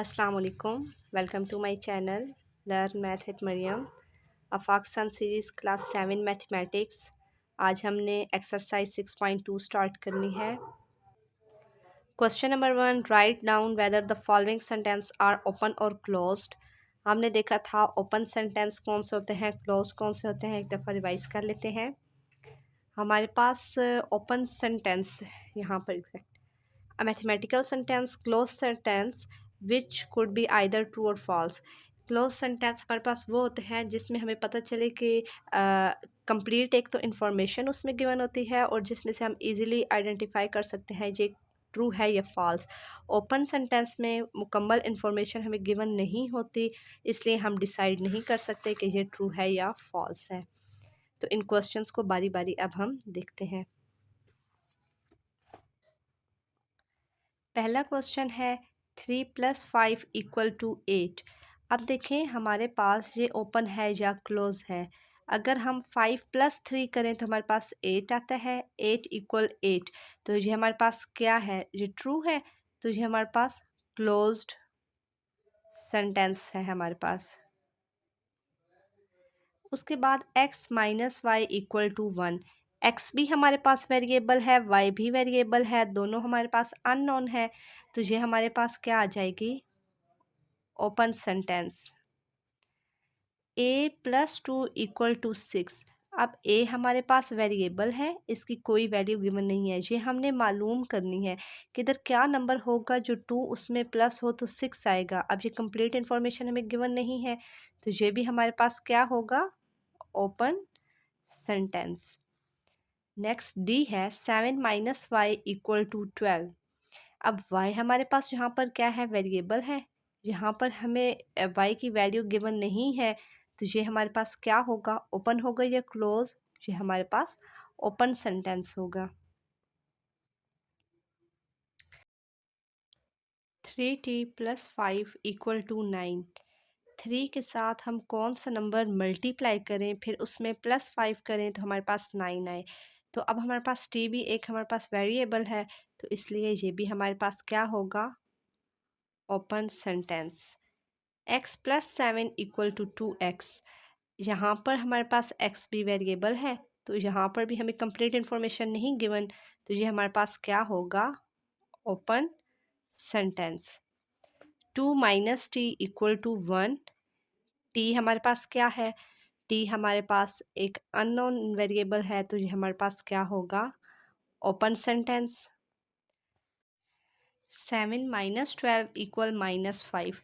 अस्सलाम वालेकुम। Welcome to my channel learn math with Maryam. अफाकसन सीरीज़ क्लास 7 मैथमेटिक्स। आज हमने एक्सरसाइज 6.2 स्टार्ट करनी है। Question number 1, write down whether the following sentence are open और क्लोज्ड। हमने देखा था ओपन सेंटेंस कौन से होते हैं, क्लोज कौन से होते हैं। एक दफ़ा रिवाइज कर लेते हैं। हमारे पास ओपन सेंटेंस यहाँ पर exact A mathematical sentence, closed sentence, which could be either true or false. Clause sentence हमारे पास वो होते हैं जिसमें हमें पता चले कि कंप्लीट एक तो इन्फॉर्मेशन उसमें गिवन होती है और जिसमें से हम इजीली आइडेंटिफाई कर सकते हैं ये ट्रू है या फॉल्स। ओपन सेंटेंस में मुकम्मल इन्फॉर्मेशन हमें गिवन नहीं होती, इसलिए हम डिसाइड नहीं कर सकते कि ये ट्रू है या फॉल्स है। तो इन क्वेश्चंस को बारी बारी अब हम देखते हैं। पहला क्वेश्चन है 3 + 5 = 8। अब देखें हमारे पास ये ओपन है या क्लोज है। अगर हम 5 + 3 करें तो हमारे पास 8 आता है। 8 = 8, तो ये हमारे पास क्या है, ये ट्रू है। तो ये हमारे पास क्लोज्ड सेंटेंस है हमारे पास। उसके बाद x - y = 1। x भी हमारे पास वेरिएबल है, y भी वेरिएबल है, दोनों हमारे पास अननोन है। तो ये हमारे पास क्या आ जाएगी, ओपन सेंटेंस। a + 2 = 6। अब a हमारे पास वेरिएबल है, इसकी कोई वैल्यू गिवन नहीं है। ये हमने मालूम करनी है कि इधर क्या नंबर होगा जो 2 उसमें प्लस हो तो 6 आएगा। अब ये कंप्लीट इन्फॉर्मेशन हमें गिवन नहीं है, तो ये भी हमारे पास क्या होगा, ओपन सेंटेंस। नेक्स्ट डी है 7 - y = 12। अब y हमारे पास यहाँ पर क्या है, वेरिएबल है। यहाँ पर हमें y की वैल्यू गिवन नहीं है, तो ये हमारे पास क्या होगा, ओपन होगा या क्लोज। ये हमारे पास ओपन सेंटेंस होगा। 3t + 5 = 9। 3 के साथ हम कौन सा नंबर मल्टीप्लाई करें, फिर उसमें +5 करें तो हमारे पास 9 आए। तो अब हमारे पास t भी एक हमारे पास वेरिएबल है, तो इसलिए ये भी हमारे पास क्या होगा, ओपन सेंटेंस। x + 7 = 2x। यहाँ पर हमारे पास x भी वेरिएबल है, तो यहाँ पर भी हमें कंप्लीट इन्फॉर्मेशन नहीं गिवन, तो ये हमारे पास क्या होगा, ओपन सेंटेंस। 2 - t = 1। t हमारे पास क्या है, t हमारे पास एक अननोन वेरिएबल है, तो ये हमारे पास क्या होगा, ओपन सेंटेंस। 7 - 12 = -5।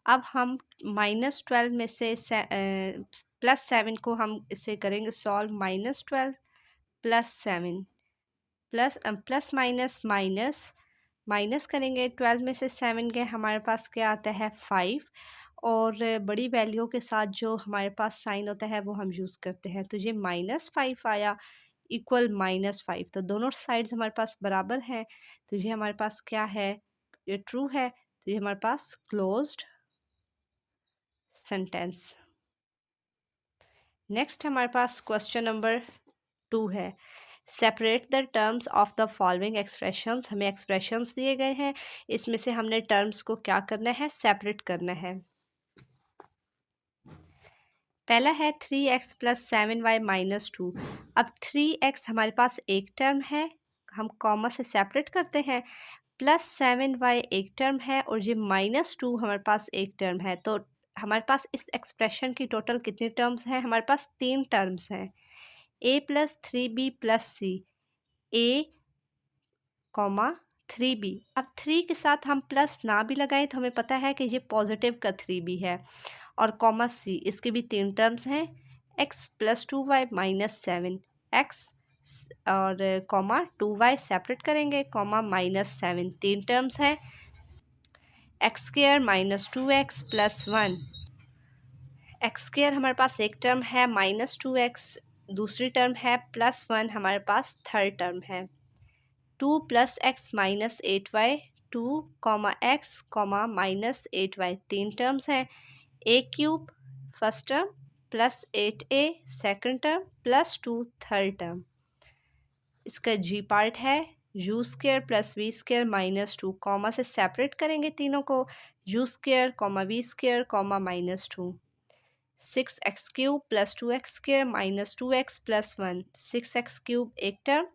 अब हम -12 में से +7 को हम इसे करेंगे solve. -12 + 7 plus minus minus minus करेंगे। 12 में से 7 गए, हमारे पास क्या आता है, 5। और बड़ी वैल्यू के साथ जो हमारे पास साइन होता है वो हम यूज़ करते हैं। तो ये -5 आया इक्वल -5। तो दोनों साइड्स हमारे पास बराबर हैं, तो ये हमारे पास क्या है, ये ट्रू है। तो ये हमारे पास क्लोज्ड सेंटेंस। नेक्स्ट हमारे पास क्वेश्चन नंबर 2 है। Separate the terms of the following expressions. हमें एक्सप्रेशंस दिए गए हैं, इसमें से हमने टर्म्स को क्या करना है, सेपरेट करना है। पहला है 3x + 7y - 2। अब 3x हमारे पास एक टर्म है, हम कॉमा से सेपरेट करते हैं, +7y एक टर्म है और ये -2 हमारे पास एक टर्म है। तो हमारे पास इस एक्सप्रेशन की टोटल कितनी टर्म्स हैं, हमारे पास 3 टर्म्स हैं। a + 3b + c। a, 3b। अब 3 के साथ हम प्लस ना भी लगाएं तो हमें पता है कि ये पॉजिटिव का 3b है। और कॉमा c, इसके भी 3 टर्म्स हैं। x + 2y - 7। x और कॉमा 2y सेपरेट करेंगे, कॉमा -7, 3 टर्म्स हैं। x² - 2x + 1। x² हमारे पास एक टर्म है, -2x दूसरी टर्म है, +1 हमारे पास थर्ड टर्म है। 2 + x - 8y। 2, x, -8y 3 terms हैं। a³ first term + 8a second term +2 third term. इसका g पार्ट है u² + v² - 2, कॉमा से सेपरेट करेंगे तीनों को। u स्क्र कॉमा वी स्क्र comma -2, 6x³ + 2x² - 2x + 1, 6x³ एक टर्म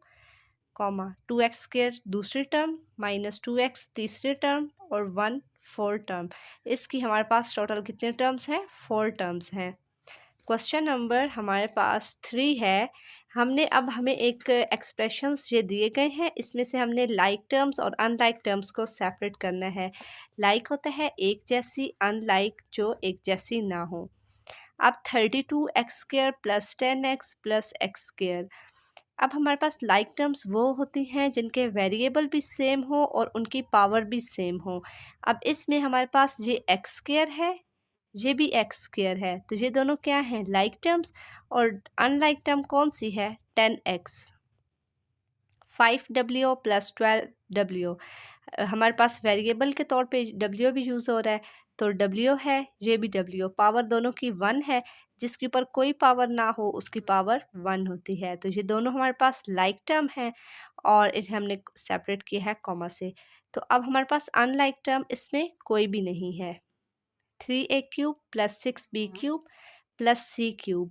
कॉमा 2x² दूसरी टर्म -2x तीसरी टर्म और 1 4 टर्म। इसकी हमारे पास टोटल कितने टर्म्स हैं? 4 टर्म्स हैं। क्वेश्चन नंबर हमारे पास 3 है। हमें एक एक्सप्रेशंस ये दिए गए हैं, इसमें से हमने लाइक टर्म्स और अनलाइक टर्म्स को सेपरेट करना है। लाइक होता है एक जैसी, अनलाइक जो एक जैसी ना हो। अब 32x² + 10x + x²। अब हमारे पास लाइक टर्म्स वो होती हैं जिनके वेरिएबल भी सेम हो और उनकी पावर भी सेम हो। अब इसमें हमारे पास ये x² है, ये भी x² है, तो ये दोनों क्या हैं? Like terms. और अनलाइक टर्म कौन सी है? 10x। 5w + 12w। हमारे पास वेरिएबल के तौर पे w भी यूज़ हो रहा है, तो w है, ये भी w। पावर दोनों की 1 है, जिसके ऊपर कोई पावर ना हो उसकी पावर 1 होती है। तो ये दोनों हमारे पास लाइक टर्म है और इन्हें हमने सेपरेट किया है कॉमा से। तो अब हमारे पास अनलाइक टर्म इसमें कोई भी नहीं है। 3a³ + 6b³ + c³।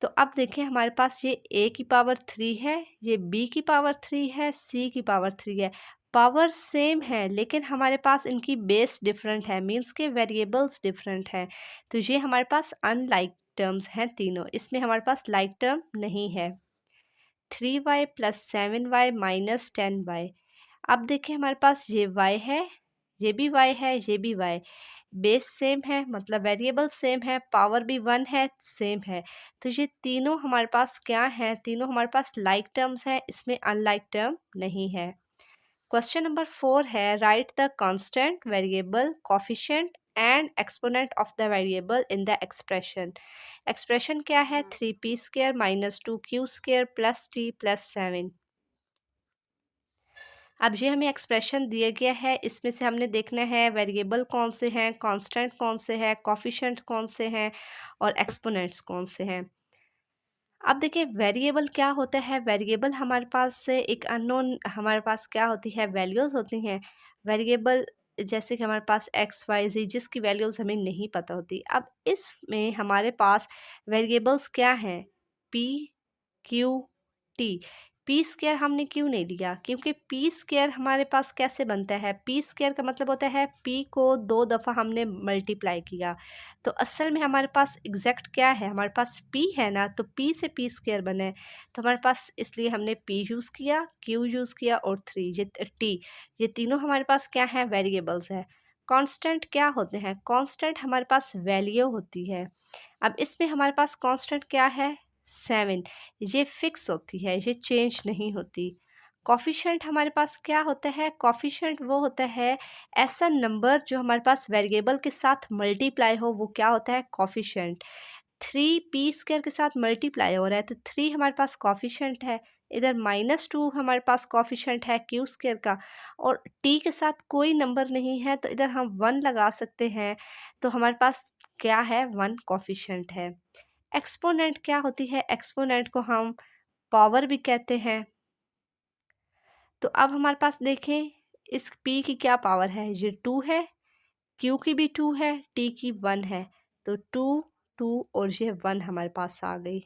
तो अब देखें हमारे पास ये a की पावर 3 है, ये b की पावर 3 है, c की पावर 3 है। पावर सेम है लेकिन हमारे पास इनकी बेस डिफरेंट है, मींस के वेरिएबल्स डिफरेंट हैं। तो ये हमारे पास अनलाइक टर्म्स हैं तीनों, इसमें हमारे पास लाइक टर्म नहीं है। 3y + 7y - 10y। अब देखिए हमारे पास ये y है, ये भी y है, ये भी y। बेस सेम है मतलब वेरिएबल सेम है, पावर भी 1 है, सेम है। तो ये तीनों हमारे पास क्या हैं? तीनों हमारे पास लाइक टर्म्स हैं, इसमें अनलाइक टर्म नहीं है। क्वेश्चन नंबर 4 है, right the constant, variable, coefficient and exponent of the variable in the expression. Expression क्या है? 3p² - 2q² + t + 7। अब ये हमें एक्सप्रेशन दिया गया है, इसमें से हमने देखना है वेरिएबल कौन से हैं, कांस्टेंट कौन से हैं, कोफिशिएंट कौन से हैं और एक्सपोनेंट्स कौन से हैं। अब देखिए वेरिएबल क्या होता है? वेरिएबल हमारे पास से एक अननोन हमारे पास क्या होती है? वैल्यूज़ होती हैं। वेरिएबल जैसे कि हमारे पास एक्स वाई जी जिसकी वैल्यूज़ हमें नहीं पता होती। अब इसमें हमारे पास वेरिएबल्स क्या हैं? P Q T. P square हमने क्यों नहीं लिया? क्योंकि पी स्क्वायर हमारे पास कैसे बनता है? पी स्क्वायर का मतलब होता है पी को 2 दफ़ा हमने मल्टीप्लाई किया। तो असल में हमारे पास एग्जैक्ट क्या है? हमारे पास पी है ना, तो पी से पी स्क्वायर बने, तो हमारे पास इसलिए हमने पी यूज़ किया, क्यू यूज़ किया और 3 ये टी। ये तीनों हमारे पास क्या है? वेरिएबल्स है। कांस्टेंट क्या होते हैं? कांस्टेंट हमारे पास वैल्यू होती है। अब इसमें हमारे पास कांस्टेंट क्या है? 7। ये फिक्स होती है, ये चेंज नहीं होती। कोफिशिएंट हमारे पास क्या होता है? कोफिशिएंट वो होता है ऐसा नंबर जो हमारे पास वेरिएबल के साथ मल्टीप्लाई हो, वो क्या होता है? कोफिशिएंट। 3p² के साथ मल्टीप्लाई हो रहा है तो 3 हमारे पास कोफिशिएंट है। इधर -2 हमारे पास कोफिशिएंट है q² का और t के साथ कोई नंबर नहीं है तो इधर हम 1 लगा सकते हैं। तो हमारे पास क्या है? 1 कोफिशिएंट है। एक्सपोनेंट क्या होती है? एक्सपोनेंट को हम पावर भी कहते हैं। तो अब हमारे पास देखें इस p की क्या पावर है? ये 2 है, q की भी 2 है, t की 1 है। तो 2 2 और ये 1 हमारे पास आ गई।